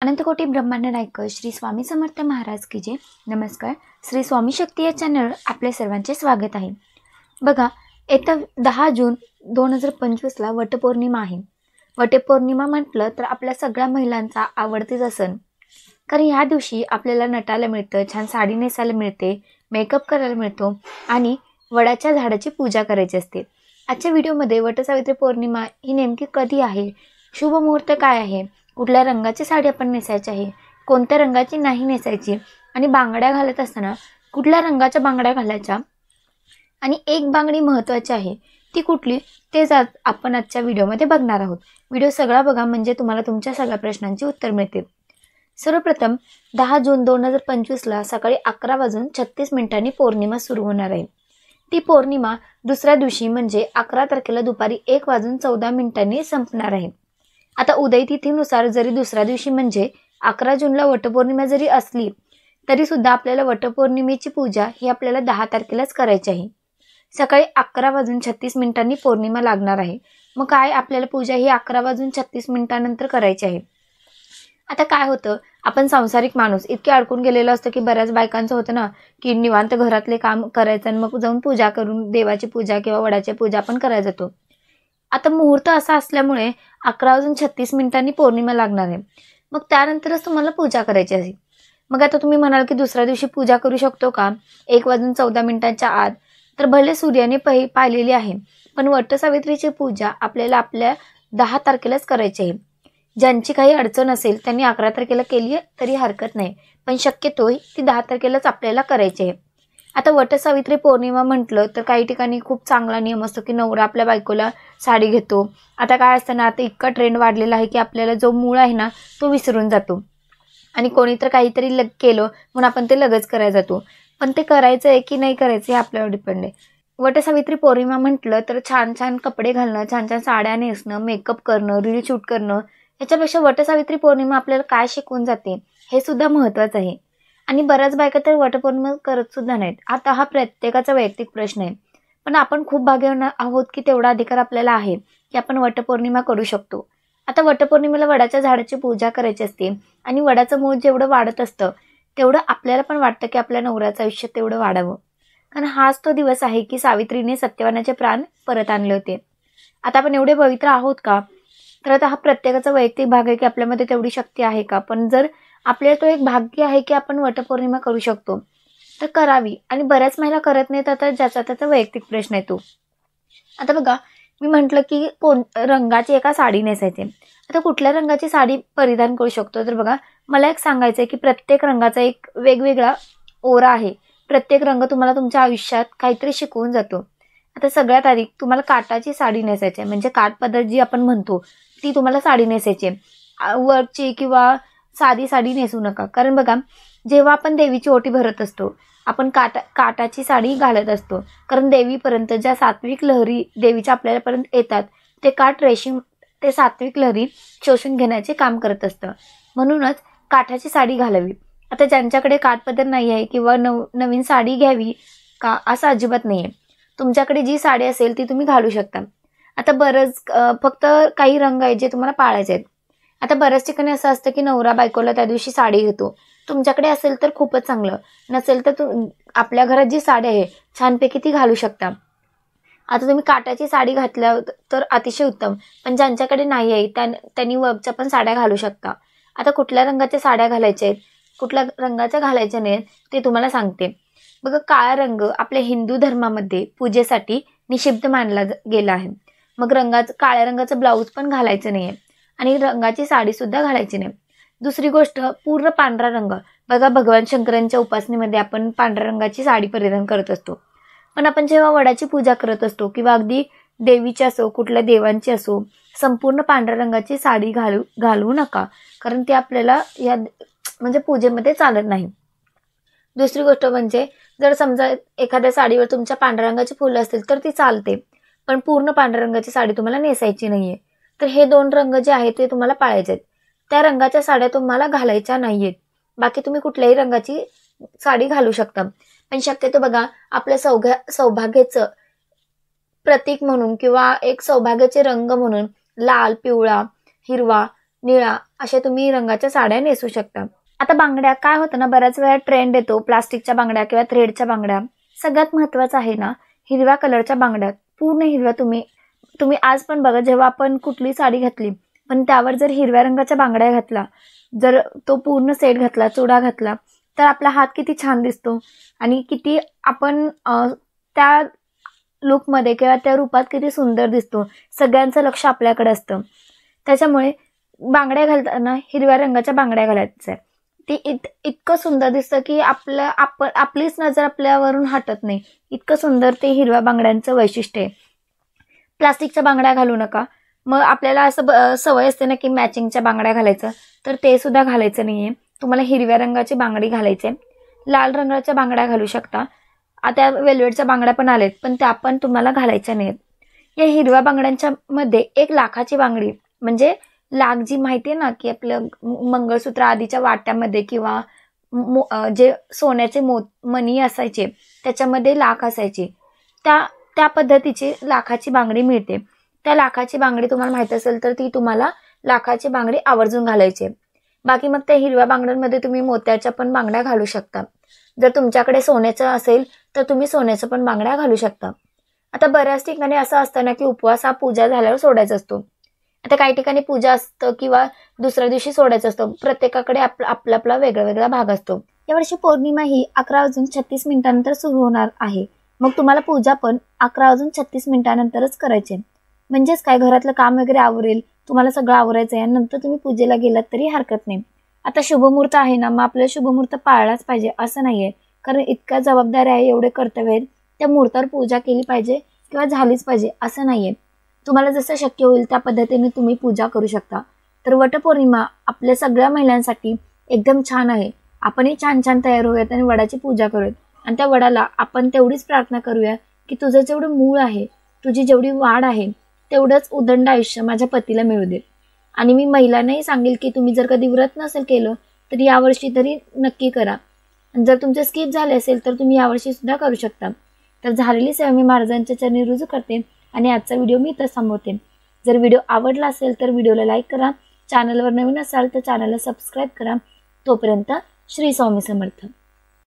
अनंतकोटी ब्रह्मांड नायक श्री स्वामी समर्थ महाराज की जय। नमस्कार। श्री स्वामी शक्ती या चॅनलवर आपले सर्वांचे स्वागत आहे। बघा, येत्या 10 जून 2025ला वटपौर्णिमा आहे। वटपौर्णिमा म्हटलं तर आपल्या सगळ्या महिलांचा आवडतीचा सण, कारण ह्या दिवशी आपल्याला नटायला मिळतं, छान साडी नेसायला मिळते, मेकअप करायला मिळतो आणि वडाच्या झाडाची पूजा करायची असते। आजच्या व्हिडिओमध्ये वटसावित्री पौर्णिमा ही नेमकी कधी आहे, शुभ मुहूर्त काय आहे, कुठल्या रंगाची साडी आपण नेसायची आहे, कोणत्या रंगाची नाही नेसायची, आणि बांगड्या घालत असताना कुठल्या रंगाच्या बांगड्या घालायच्या, आणि एक बांगडी महत्त्वाची आहे ती कुठली, तेच आज आपण आजच्या व्हिडिओमध्ये बघणार आहोत। व्हिडिओ सगळा बघा, म्हणजे तुम्हाला तुमच्या सगळ्या प्रश्नांची उत्तर मिळतील। सर्वप्रथम 10 जून 2025ला सकाळी 11:36 पौर्णिमा सुरू होणार आहे। ती पौर्णिमा दुसऱ्या दिवशी म्हणजे 11 तारखेला दुपारी 1:14 संपणार आहे। आता उदय तिथीनुसार जरी दुसऱ्या दिवशी म्हणजे 11 जूनला वटपौर्णिमा जरी असली तरी सुद्धा आपल्याला वटपौर्णिमेची पूजा ही आपल्याला 10 तारखेलाच करायची आहे। सकाळी 11:36 पौर्णिमा लागणार आहे। मग काय आपल्याला पूजा ही 11:36 नंतर करायची आहे। आता काय होतं, आपण सांसारिक माणूस इतके अडकून गेलेलो असतो की बऱ्याच बायकांचं होतं ना की निवांत घरातले काम करायचं आणि मग जाऊन पूजा करून देवाची पूजा किंवा वडाची पूजा आपण करायला जातो। आता मुहूर्त असा असल्यामुळे 11:36 पौर्णिमा लागणार आहे। मग त्यानंतरच तुम्हाला पूजा करायची आहे। मग आता तुम्ही म्हणाल की दुसऱ्या दिवशी पूजा करू शकतो का 1:14 आत? तर भले सूर्याने पाहिलेली आहे, पण वटसावित्रीची पूजा आपल्याला आपल्या 10 तारखेलाच करायची आहे। ज्यांची काही अडचण असेल त्यांनी 11 तारखेला केली तरी हरकत नाही, पण शक्यतो ती 10 तारखेलाच आपल्याला करायची आहे। आता वटसावित्री पौर्णिमा म्हटलं तर काही ठिकाणी खूप चांगला नियम असतो की नवरा आपल्या बायकोला साडी घेतो। आता काय असतं ना, आता इतका ट्रेंड वाढलेला आहे की आपल्याला जो मूळ आहे ना तो विसरून जातो, आणि कोणी तर काहीतरी केलं म्हणून आपण ते लगेच करायला जातो। पण ते करायचं आहे की नाही करायचं हे आपल्यावर डिपेंड आहे। वटसावित्री पौर्णिमा म्हटलं तर छान छान कपडे घालणं, छान छान साड्या नेसणं, मेकअप करणं, रील शूट करणं, याच्यापेक्षा वटसावित्री पौर्णिमा आपल्याला काय शिकवून जाते हे सुद्धा महत्त्वाचं आहे। आणि बऱ्याच बायका तर वटपौर्णिमा करत सुद्धा नाहीत। आता हा प्रत्येकाचा वैयक्तिक प्रश्न आहे, पण आपण खूप भाग्यवान आहोत की तेवढा अधिकार आपल्याला आहे की आपण वटपौर्णिमा करू शकतो। आता वटपौर्णिमेला वडाच्या झाडाची पूजा करायची असते, आणि वडाचं मूळ जेवढं वाढत असतं तेवढं आपल्याला पण वाटतं की आपल्या नवऱ्याचं आयुष्य तेवढं वाढावं, कारण हाच तो दिवस आहे की सावित्रीने सत्यवानाचे प्राण परत आणले होते। आता आपण एवढे पवित्र आहोत का? तर आता हा प्रत्येकाचा वैयक्तिक भाग आहे की आपल्यामध्ये तेवढी शक्ती आहे का? पण जर आपल्याला तो एक भाग्य आहे की आपण वटपौर्णिमा करू शकतो तर करावी, आणि बऱ्याच महिला करत नाहीत। आता ज्याचा त्याचा वैयक्तिक प्रश्न आहे तो। आता बघा, मी म्हटलं की कोण रंगाची एका साडी नेसायची, आता कुठल्या रंगाची साडी परिधान करू शकतो? तर बघा, मला एक सांगायचं आहे की प्रत्येक रंगाचा एक वेगवेगळा ओरा आहे। प्रत्येक रंग तुम्हाला तुमच्या आयुष्यात काहीतरी शिकवून जातो। आता सगळ्यात आधी तुम्हाला काठाची साडी नेसायची आहे, म्हणजे काठपदर जी आपण म्हणतो ती तुम्हाला साडी नेसायची आहे। वर्कची किंवा साधी साडी नेसू नका, कारण बघा, जेव्हा आपण देवीची ओटी भरत असतो आपण काठाची साडी घालत असतो, कारण देवीपर्यंत ज्या सात्विक लहरी देवीच्या आपल्यापर्यंत येतात ते काठ रेशीम ते सात्विक लहरी शोषून घेण्याचे काम करत असतं, म्हणूनच काठाची साडी घालावी। आता ज्यांच्याकडे काठपदर नाही आहे किंवा नवीन साडी घ्यावी का असं अजिबात नाही आहे, तुमच्याकडे जी साडी असेल ती तुम्ही घालू शकता। आता फक्त काही रंग आहेत जे तुम्हाला पाळायचे आहेत। आता बऱ्याच ठिकाणी असं असतं की नवरा बायकोला त्या दिवशी साडी घेतो, तुमच्याकडे असेल तर खूपच चांगलं, नसेल तर आपल्या घरात जी साडी आहे छानपैकी ती घालू शकता। आता तुम्ही काठाची साडी घातल्या तर अतिशय उत्तम, पण ज्यांच्याकडे नाही आहे त्यांनी वर्कच्या पण साड्या घालू शकता। आता कुठल्या रंगाच्या साड्या घालायच्या आहेत, कुठल्या रंगाच्या घालायच्या नाहीत ते तुम्हाला सांगते। बघा, काळा रंग आपल्या हिंदू धर्मामध्ये पूजेसाठी निषिद्ध मानला गेला आहे। मग काळ्या रंगाचं ब्लाऊज पण घालायचं नाही आहे, आणि रंगाची साडी सुद्धा घालायची नाही। दुसरी गोष्ट, पूर्ण पांढरा रंग। बघा, भगवान शंकरांच्या उपासनेमध्ये आपण पांढऱ्या रंगाची साडी परिधान करत असतो, पण आपण जेव्हा वडाची पूजा करत असतो किंवा अगदी देवीची असो कुठल्या देवांची असो, संपूर्ण पांढऱ्या रंगाची साडी घालू नका, कारण ते आपल्याला या म्हणजे पूजेमध्ये चालत नाही। दुसरी गोष्ट म्हणजे, जर समजा एखाद्या साडीवर तुमच्या पांढऱ्या रंगाची फुलं असतील तर ती चालते, पण पूर्ण पांढऱ्या रंगाची साडी तुम्हाला नेसायची नाहीये। तर हे 2 रंग जे आहेत ते तुम्हाला पाळायचे आहेत। त्या रंगाच्या साड्या तुम्हाला घालायच्या नाहीयेत। बाकी तुम्ही कुठल्याही रंगाची साडी घालू शकता, पण शक्यतो बघा, आपल्या सौभाग्याचं प्रतीक म्हणून किंवा एक सौभाग्याचे रंग म्हणून लाल, पिवळा, हिरवा, निळा अशा तुम्ही रंगाच्या साड्या नेसू शकता. आता बांगड्या काय होतं ना, बऱ्याच वेळा ट्रेंड येतो प्लास्टिकच्या बांगड्या किंवा थ्रेडच्या बांगड्या. सगळ्यात महत्त्वाचं आहे ना, हिरव्या कलरच्या बांगड्या, पूर्ण हिरव्या. तुम्ही आज पण बघा, जेव्हा आपण कुठली साडी घातली पण त्यावर जर हिरव्या रंगाच्या बांगड्या घातला, जर तो पूर्ण सेट घातला, चुडा घातला, तर आपला हात किती छान दिसतो आणि किती आपण त्या लुकमध्ये किंवा त्या रूपात किती सुंदर दिसतो. सगळ्यांचं लक्ष आपल्याकडे असतं. त्याच्यामुळे बांगड्या घालताना हिरव्या रंगाच्या बांगड्या घालायच्या. ते इतकं सुंदर दिसतं की आपलीच नजर आपल्यावरून हटत नाही. इतकं सुंदर ते हिरव्या बांगड्यांचं वैशिष्ट्य आहे. प्लास्टिकच्या बांगड्या घालू नका. मग आपल्याला असं सवय असते ना की मॅचिंगच्या बांगड्या घालायचं, तर ते सुद्धा घालायचं नाही आहे. तुम्हाला हिरव्या रंगाची बांगडी घालायची. लाल रंगाच्या बांगड्या घालू शकता. आता वेल्वेटच्या बांगड्या पण आलेत, पण त्या पण तुम्हाला घालायच्या नाहीत. या हिरव्या बांगड्यांच्या मध्ये एक लाखाची बांगडी, म्हणजे लाख जी माहिती आहे ना की आपलं मंगळसूत्र आधीच्या वाट्यामध्ये किंवा जे सोन्याचे मणी असायचे त्याच्यामध्ये लाख असायचे, त्या पद्धतीची लाखाची बांगडी मिळते. त्या लाखाची बांगडी तुम्हाला माहिती असेल तर ती तुम्हाला लाखाची बांगडी आवर्जून घालायची. बाकी मग त्या हिरव्या बांगड्यांमध्ये तुम्ही मोत्याच्या पण बांगड्या घालू शकता. जर तुमच्याकडे सोन्याचं असेल तर तुम्ही सोन्याचं पण बांगड्या घालू शकता. आता बऱ्याच ठिकाणी असं असतं ना की उपवास हा पूजा झाल्यावर सोडायचा असतो. आता काही ठिकाणी पूजा असतं किंवा दुसऱ्या दिवशी सोडायचं असतं. प्रत्येकाकडे आपला वेगळा भाग असतो. यावर्षी पौर्णिमा ही 11:36 सुरू होणार आहे. मग तुम्हाला पूजा पण 11:36 करायची. म्हणजेच काय, घरातलं काम वगैरे आवरेल, तुम्हाला सगळं आवरायचं आहे, नंतर तुम्ही पूजेला गेलात तरी हरकत नाही. आता शुभमुहूर्त आहे ना, मग आपल्याला शुभमुहूर्त पाळलाच पाहिजे असं नाहीये. कारण इतक्या जबाबदाऱ्या आहे, एवढे कर्तव्य आहेत, त्या मुहूर्तावर पूजा केली पाहिजे किंवा झालीच पाहिजे असं नाहीये. तुम्हाला जसं शक्य होईल त्या पद्धतीने तुम्ही पूजा करू शकता. तर वटपौर्णिमा आपल्या सगळ्या महिलांसाठी एकदम छान आहे. आपणही छान तयार होऊयात आणि वडाची पूजा करूयात. आणि त्या वडाला आपण तेवढीच प्रार्थना करूया की तुझं जेवढं मूळ आहे, तुझी जेवढी वाढ आहे, तेवढंच उदंड आयुष्य माझ्या पतीला मिळू दे. आणि मी महिलांनाही सांगेल की तुम्ही जर कधी व्रत नसेल केलं तर यावर्षी तरी नक्की करा. जर तुमचं स्किप झाले असेल तर तुम्ही यावर्षी सुद्धा करू शकता. तर झालेली सेवा मी महाराजांच्या चरणी रुजू करते आणि आजचा व्हिडिओ मी इथंच थांबवते. जर व्हिडिओ आवडला असेल तर व्हिडिओला लाईक करा. चॅनलवर नवीन असाल तर चॅनलला सबस्क्राईब करा. तोपर्यंत श्री स्वामी समर्थ.